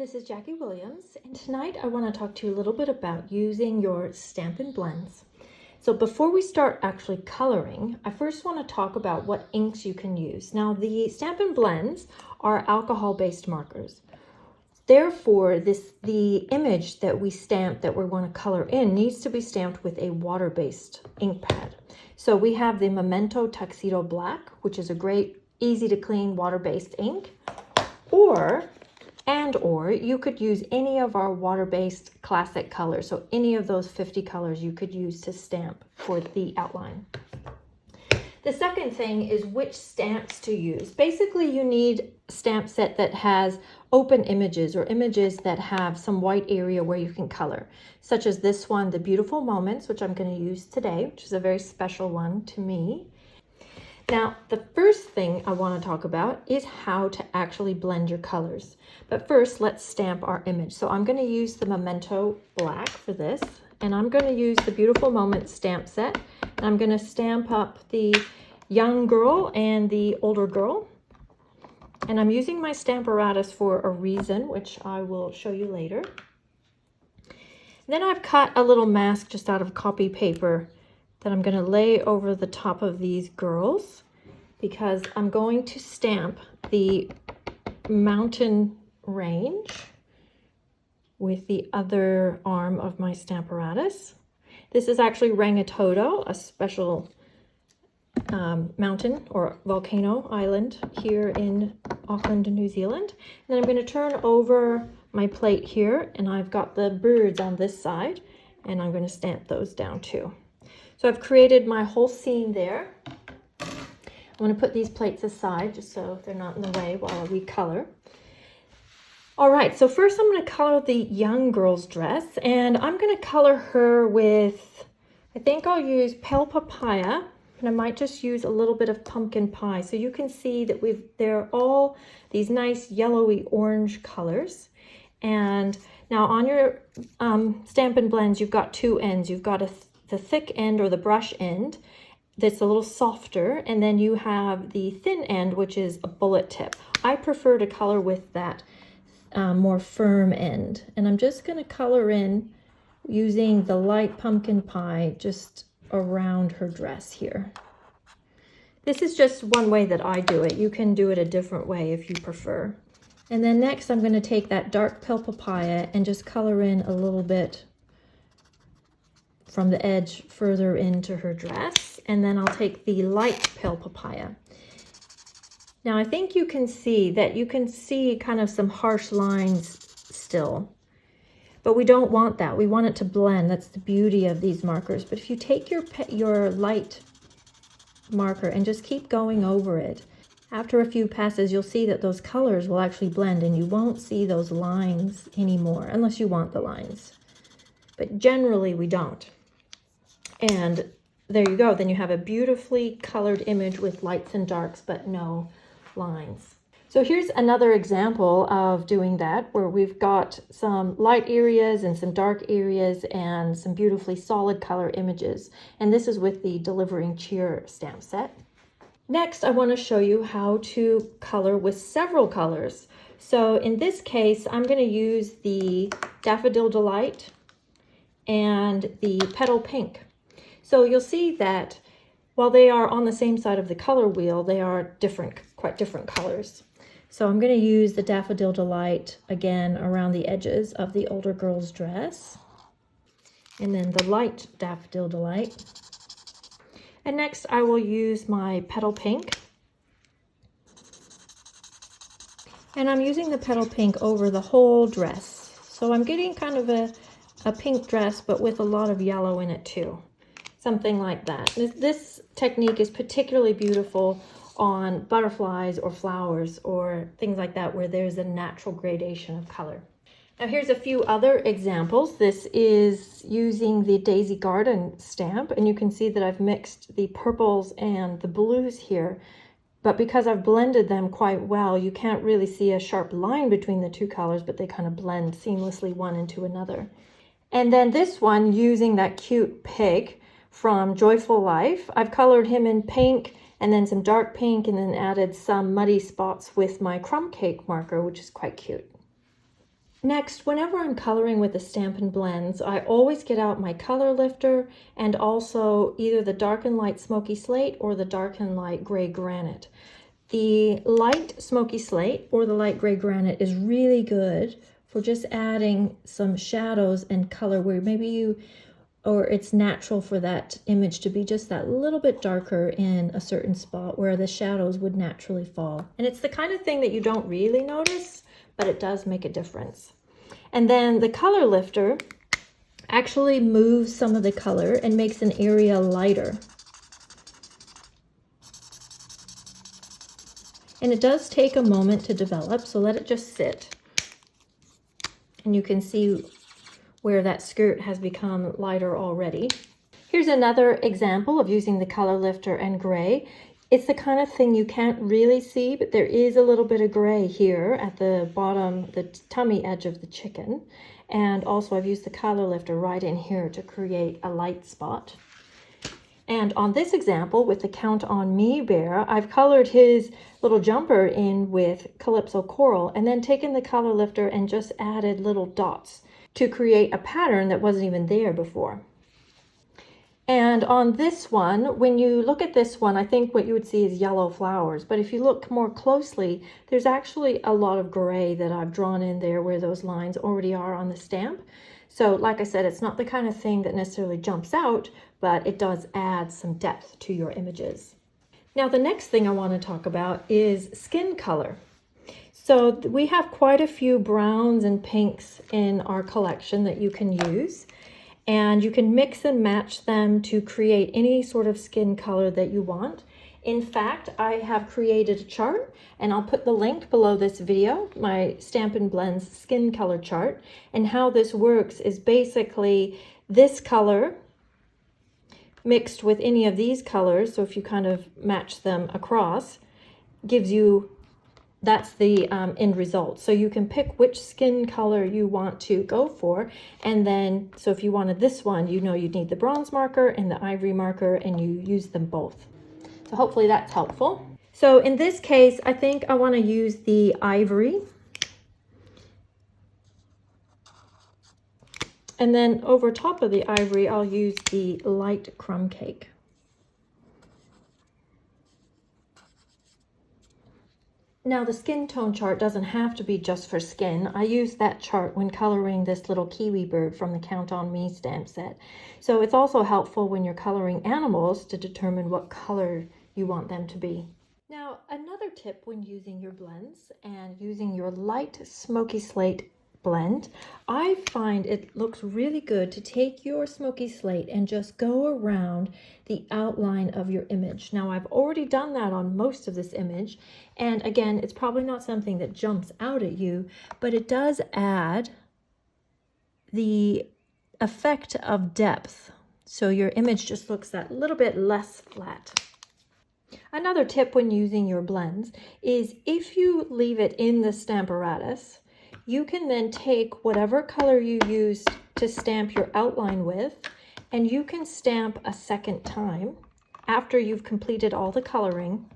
this is Jackie Williams, and tonight I want to talk to you a little bit about using your Stampin' Blends. So before we start actually coloring, I first want to talk about what inks you can use. Now, the Stampin' Blends are alcohol-based markers. Therefore, the image that we stamp that we want to color in needs to be stamped with a water-based ink pad. So we have the Memento Tuxedo Black, which is a great, easy to clean water-based ink, or you could use any of our water-based classic colors. So any of those 50 colors you could use to stamp for the outline. The second thing is which stamps to use. Basically, you need a stamp set that has open images or images that have some white area where you can color, such as this one, the Beautiful Moments, which I'm going to use today, which is a very special one to me. Now, the first thing I want to talk about is how to actually blend your colors. But first, let's stamp our image. So I'm going to use the Memento Black for this, and I'm going to use the Beautiful Moments stamp set. And I'm going to stamp up the young girl and the older girl. And I'm using my Stamparatus for a reason, which I will show you later. Then I've cut a little mask just out of copy paper that I'm going to lay over the top of these girls, because I'm going to stamp the mountain range with the other arm of my Stamparatus. This is actually Rangitoto, a special mountain or volcano island here in Auckland, New Zealand. And then I'm going to turn over my plate here, and I've got the birds on this side, and I'm going to stamp those down too. So I've created my whole scene there. I'm going to put these plates aside just so they're not in the way while we color. All right, so first I'm going to color the young girl's dress, and I'm going to color her with, I think I'll use Pale Papaya, and I might just use a little bit of Pumpkin Pie. So you can see that they're all these nice yellowy orange colors. And now on your Stampin' Blends, you've got two ends. You've got the thick end or the brush end that's a little softer, and then you have the thin end, which is a bullet tip. I prefer to color with that more firm end, and I'm just going to color in using the light Pumpkin Pie just around her dress here. This is just one way that I do it. You can do it a different way if you prefer. And then next I'm going to take that dark Pale Papaya and just color in a little bit from the edge further into her dress, and then I'll take the light Pale Papaya. Now I think you can see kind of some harsh lines still, but we don't want that. We want it to blend. That's the beauty of these markers. But if you take your light marker and just keep going over it, after a few passes you'll see that those colors will actually blend, and you won't see those lines anymore unless you want the lines. But generally we don't. And there you go. Then you have a beautifully colored image with lights and darks, but no lines. So here's another example of doing that, where we've got some light areas and some dark areas and some beautifully solid color images. And this is with the Delivering Cheer stamp set. Next, I want to show you how to color with several colors. So in this case, I'm going to use the Daffodil Delight and the Petal Pink. So you'll see that while they are on the same side of the color wheel, they are quite different colors. So I'm going to use the Daffodil Delight again around the edges of the older girl's dress, and then the light Daffodil Delight. And next I will use my Petal Pink. And I'm using the Petal Pink over the whole dress. So I'm getting kind of a pink dress, but with a lot of yellow in it too. Something like that. This technique is particularly beautiful on butterflies or flowers or things like that, where there's a natural gradation of color. Now here's a few other examples. This is using the Daisy Garden stamp, and you can see that I've mixed the purples and the blues here, but because I've blended them quite well, you can't really see a sharp line between the two colors, but they kind of blend seamlessly one into another. And then this one, using that cute pig from Joyful Life, I've colored him in pink and then some dark pink, and then added some muddy spots with my crumb cake marker, which is quite cute. Next, whenever I'm coloring with the Stampin' Blends, I always get out my color lifter and also either the dark and light smoky slate or the dark and light gray granite. The light smoky slate or the light gray granite is really good for just adding some shadows and color where maybe it's natural for that image to be just that little bit darker in a certain spot where the shadows would naturally fall. And it's the kind of thing that you don't really notice, but it does make a difference. And then the color lifter actually moves some of the color and makes an area lighter. And it does take a moment to develop, so let it just sit. And you can see where that skirt has become lighter already. Here's another example of using the color lifter and gray. It's the kind of thing you can't really see, but there is a little bit of gray here at the bottom, the tummy edge of the chicken. And also I've used the color lifter right in here to create a light spot. And on this example with the Count on Me bear, I've colored his little jumper in with Calypso Coral and then taken the color lifter and just added little dots to create a pattern that wasn't even there before. And on this one, when you look at this one, I think what you would see is yellow flowers. But if you look more closely, there's actually a lot of gray that I've drawn in there where those lines already are on the stamp. So like I said, it's not the kind of thing that necessarily jumps out, but it does add some depth to your images. Now, the next thing I want to talk about is skin color. So we have quite a few browns and pinks in our collection that you can use. And you can mix and match them to create any sort of skin color that you want. In fact, I have created a chart, and I'll put the link below this video, my Stampin' Blends skin color chart. And how this works is basically this color mixed with any of these colors. So if you kind of match them across, gives you, that's the end result. So you can pick which skin color you want to go for. And then, so if you wanted this one, you know you'd need the bronze marker and the ivory marker, and you use them both. So hopefully that's helpful. So in this case, I think I want to use the ivory. And then over top of the ivory, I'll use the light crumb cake. Now, the skin tone chart doesn't have to be just for skin. I use that chart when coloring this little kiwi bird from the Count on Me stamp set. So it's also helpful when you're coloring animals to determine what color you want them to be. Now, another tip when using your blends and using your Light Smoky Slate blend, I find it looks really good to take your smoky slate and just go around the outline of your image. Now, I've already done that on most of this image, and again, it's probably not something that jumps out at you, but it does add the effect of depth, so your image just looks that little bit less flat. Another tip when using your blends is if you leave it in the Stamparatus, you can then take whatever color you used to stamp your outline with, and you can stamp a second time after you've completed all the coloring,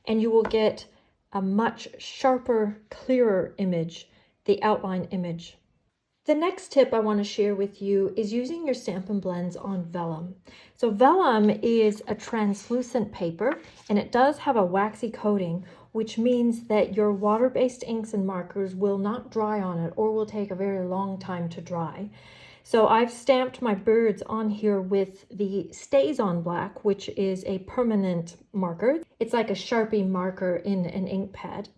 and you will get a much sharper, clearer image, the outline image. The next tip I want to share with you is using your Stampin' Blends on vellum. So vellum is a translucent paper, and it does have a waxy coating, which means that your water-based inks and markers will not dry on it or will take a very long time to dry. So I've stamped my birds on here with the Stays on Black, which is a permanent marker. It's like a Sharpie marker in an ink pad.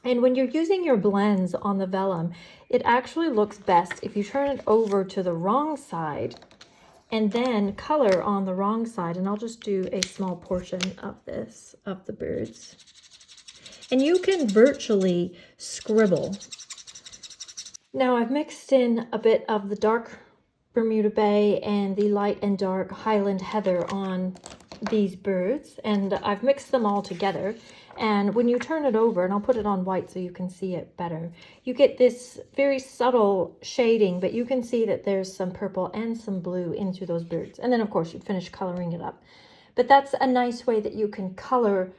And when you're using your blends on the vellum, it actually looks best if you turn it over to the wrong side and then color on the wrong side. And I'll just do a small portion of this, of the birds. And you can virtually scribble. Now I've mixed in a bit of the dark Bermuda Bay and the light and dark Highland Heather on these birds, and I've mixed them all together. And when you turn it over, and I'll put it on white so you can see it better, you get this very subtle shading, but you can see that there's some purple and some blue into those birds. And then of course you finish coloring it up. But that's a nice way that you can color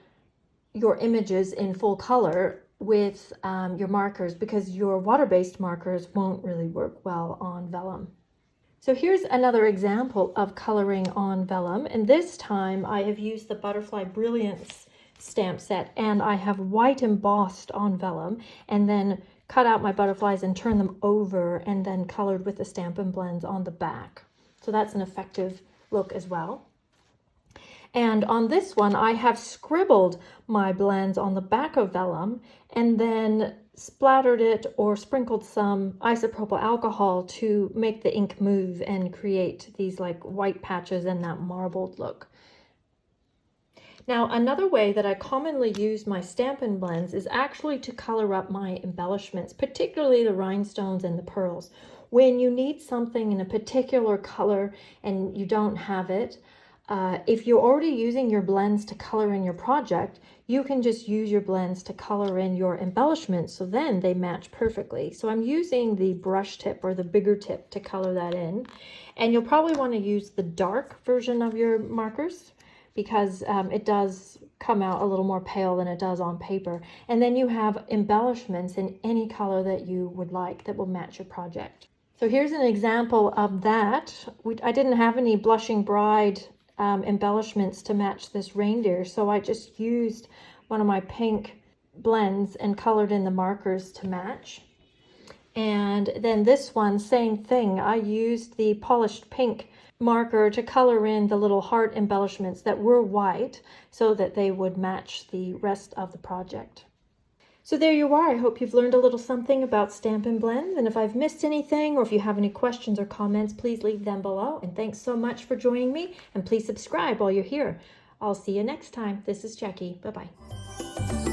your images in full color with your markers, because your water-based markers won't really work well on vellum. So here's another example of coloring on vellum, and this time I have used the Butterfly Brilliance stamp set, and I have white embossed on vellum and then cut out my butterflies and turned them over and then colored with the Stampin' Blends on the back. So that's an effective look as well. And on this one, I have scribbled my blends on the back of vellum and then splattered it or sprinkled some isopropyl alcohol to make the ink move and create these like white patches and that marbled look. Now, another way that I commonly use my Stampin' Blends is actually to color up my embellishments, particularly the rhinestones and the pearls. When you need something in a particular color and you don't have it, if you're already using your blends to color in your project, you can just use your blends to color in your embellishments, so then they match perfectly. So I'm using the brush tip or the bigger tip to color that in. And you'll probably want to use the dark version of your markers, because it does come out a little more pale than it does on paper. And then you have embellishments in any color that you would like that will match your project. So here's an example of that. I didn't have any Blushing Bride embellishments to match this reindeer, so I just used one of my pink blends and colored in the markers to match. And then this one, same thing. I used the polished pink marker to color in the little heart embellishments that were white so that they would match the rest of the project. So there you are. I hope you've learned a little something about Stampin' Blends, and if I've missed anything or if you have any questions or comments, please leave them below. And thanks so much for joining me, and please subscribe while you're here. I'll see you next time. This is Jackie. Bye-bye.